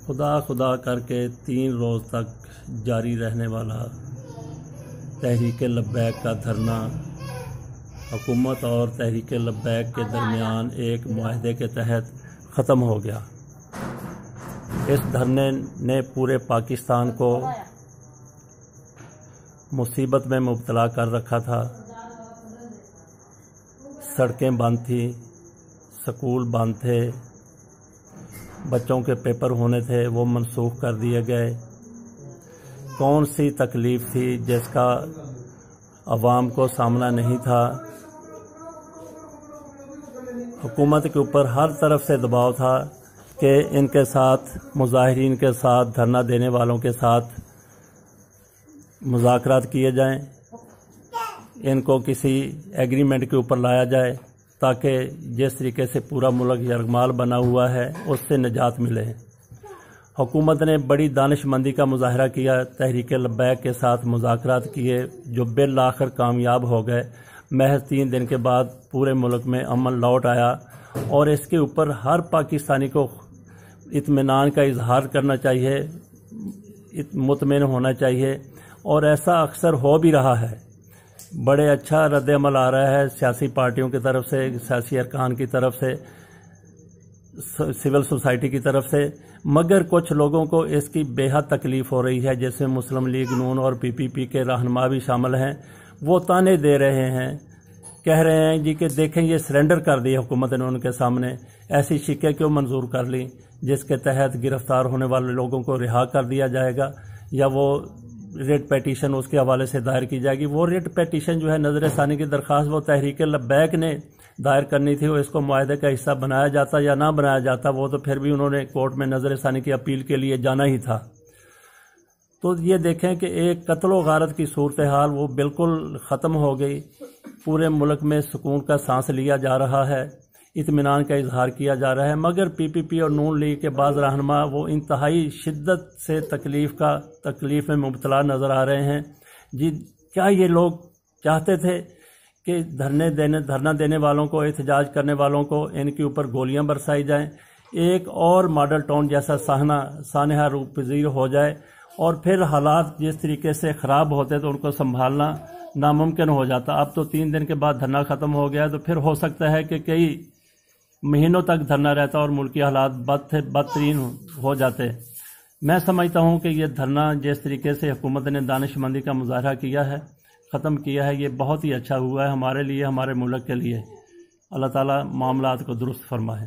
خدا خدا کر کے 3 روز تک جاری رہنے والا تحریک لبیک کا دھرنا حکومت اور تحریک لبیک کے درمیان ایک معاہدے کے تحت ختم ہو گیا۔ اس دھرنے نے پورے پاکستان کو مصیبت میں مبتلا کر رکھا تھا۔ سڑکیں بند تھیں، سکول بند تھے، بچوں کے پیپر ہونے تھے وہ منسوخ کر دیے گئے۔ کون سی تکلیف تھی جس کا عوام کو سامنا نہیں تھا؟ حکومت کے اوپر ہر طرف سے دباؤ تھا کہ ان کے ساتھ مظاہرین کے ساتھ دھرنا دینے والوں کے ساتھ مذاکرات کیے جائیں، ان کو کسی ایگریمنٹ کے اوپر لایا جائے تاکہ جس طریقے سے پورا ملک یرغمال بنا ہوا ہے اس سے نجات ملے۔ حکومت نے بڑی دانش مندی کا مظاہرہ کیا، تحریک لبیک کے ساتھ مذاکرات کیے جو بالآخر کامیاب ہو گئے۔ محض 3 دن کے بعد پورے ملک میں امن لوٹ آیا اور اس کے اوپر ہر پاکستانی کو اطمینان کا اظہار کرنا چاہیے، مطمئن ہونا چاہیے، اور ایسا اکثر ہو بھی رہا ہے۔ بڑے اچھا رد عمل آ رہا ہے سیاسی پارٹیوں کی طرف سے، سیاسی ارکان کی طرف سے، سول سوسائٹی کی طرف سے، مگر کچھ لوگوں کو اس کی بے حد تکلیف ہو رہی ہے، جیسے مسلم لیگ نون اور PPP کے رہنما بھی شامل ہیں۔ وہ تانے دے رہے ہیں، کہہ رہے ہیں جی کہ دیکھیں یہ سرنڈر کر دی حکومت نے ان کے سامنے، ایسی شکیں کیوں منظور کر لی جس کے تحت گرفتار ہونے والے لوگوں کو رہا کر دیا جائے گا، یا وہ ریٹ پیٹیشن اس کے حوالے سے دائر کی جائے گی۔ وہ ریٹ پیٹیشن جو ہے نظر ثانی کی درخواست وہ تحریک لبیک نے دائر کرنی تھی، وہ اس کو معاہدے کا حصہ بنایا جاتا یا نہ بنایا جاتا، وہ تو پھر بھی انہوں نے کورٹ میں نظر ثانی کی اپیل کے لیے جانا ہی تھا۔ تو یہ دیکھیں کہ ایک قتل و غارت کی صورتحال وہ بالکل ختم ہو گئی، پورے ملک میں سکون کا سانس لیا جا رہا ہے، اطمینان کا اظہار کیا جا رہا ہے، مگر PPP اور نون لیگ کے بعض رہنما وہ انتہائی شدت سے تکلیف میں مبتلا نظر آ رہے ہیں۔ جی کیا یہ لوگ چاہتے تھے کہ دھرنا دینے والوں کو، احتجاج کرنے والوں کو ان کے اوپر گولیاں برسائی جائیں، ایک اور ماڈل ٹاؤن جیسا سانحہ روپ پذیر ہو جائے، اور پھر حالات جس طریقے سے خراب ہوتے تو ان کو سنبھالنا ناممکن ہو جاتا۔ اب تو 3 دن کے بعد دھرنا ختم ہو گیا تو پھر ہو سکتا ہے کہ کئی مہینوں تک دھرنا رہتا اور ملکی حالات بدترین ہو جاتے۔ میں سمجھتا ہوں کہ یہ دھرنا جس طریقے سے حکومت نے دانش مندی کا مظاہرہ کیا ہے، ختم کیا ہے، یہ بہت ہی اچھا ہوا ہے ہمارے لیے، ہمارے ملک کے لیے۔ اللہ تعالیٰ معاملات کو درست فرمائے۔